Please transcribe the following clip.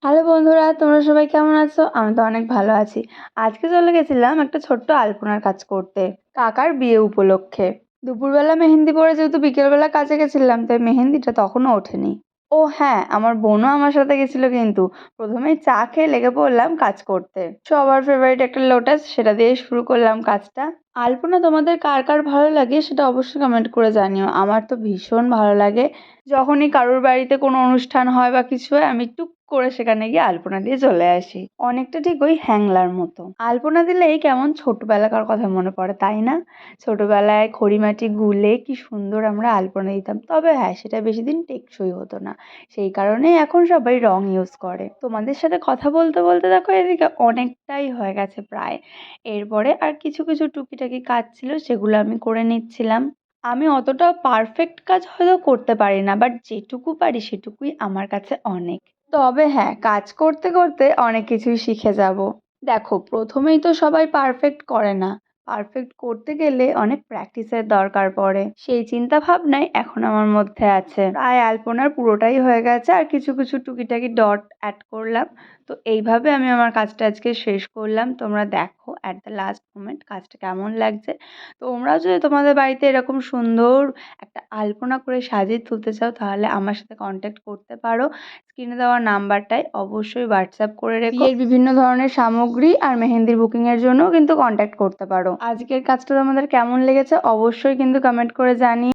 Hello বন্ধুরা, তোমরা সবাই কেমন আছো? আমি তো অনেক ভালো আছি। আজকে চলে গেছিলাম একটা ছোট্ট আলপনার কাজ করতে, কাকার বিয়ে উপলক্ষে। দুপুরবেলা মেহেন্দি পরে যেহেতু বিকেলবেলা কাজে গেছিলাম, তাই মেহেন্দিটা তখনও ওঠেনি। ও হ্যাঁ, আমার বোনও আমার সাথে গেছিল কিন্তু। প্রথমেই চা খেয়ে লেগে পড়লাম কাজ করতে। সবার ফেভারিট একটা লোটাস, সেটা দিয়ে শুরু করলাম কাজটা। আলপনা তোমাদের কার কার ভালো লাগে সেটা অবশ্যই কমেন্ট করে জানিও। আমার তো ভীষণ ভালো লাগে। যখনই কারোর বাড়িতে কোনো অনুষ্ঠান হয় বা কিছু হয়, আমি টুক করে সেখানে গিয়ে আলপনা দিয়ে চলে আসি। অনেকটা ঠিক ওই হ্যাংলার মতো। আলপনা দিলেই কেমন ছোটবেলাকার কথা মনে পড়ে, তাই না? ছোটবেলায় খড়িমাটি গুলে কি সুন্দর আমরা আলপনা দিতাম। তবে হ্যাঁ, সেটা বেশি দিন টেকসই হতো না। সেই কারণেই এখন সবাই রং ইউজ করে। তোমাদের সাথে কথা বলতে বলতে দেখো এদিকে অনেকটাই হয়ে গেছে প্রায়। এরপরে আর কিছু কিছু টুকিটাকি কাজ ছিল, সেগুলো আমি করে নিচ্ছিলাম। আমি অতটা পারফেক্ট কাজ হয়তো করতে পারি না, বাট যেটুকু পারি সেটুকুই আমার কাছে অনেক। তবে হ্যাঁ, কাজ করতে করতে অনেক কিছুই শিখে যাব। দেখো, প্রথমেই তো সবাই পারফেক্ট করে না। পারফেক্ট করতে গেলে অনেক প্র্যাকটিসের দরকার পড়ে। সেই চিন্তা ভাবনাই এখন আমার মধ্যে আছে। প্রায় আলপনার পুরোটাই হয়ে গেছে, আর কিছু কিছু টুকিটাকি ডট অ্যাড করলাম। তো এইভাবে আমি আমার কাজটা আজকে শেষ করলাম। তোমরা দেখো অ্যাট দ্য লাস্ট মোমেন্ট কাজটা কেমন লাগছে। তোমরাও যদি তোমাদের বাড়িতে এরকম সুন্দর একটা আলপনা করে সাজিয়ে তুলতে চাও, তাহলে আমার সাথে কন্ট্যাক্ট করতে পারো। স্ক্রিনে দেওয়া নাম্বারটায় অবশ্যই হোয়াটসঅ্যাপ করে রেখো। বিয়ের বিভিন্ন ধরনের সামগ্রী আর মেহেন্দির বুকিংয়ের জন্যও কিন্তু কন্ট্যাক্ট করতে পারো। আজকের কাজটা তোমাদের কেমন লেগেছে অবশ্যই কিন্তু কমেন্ট করে জানিও।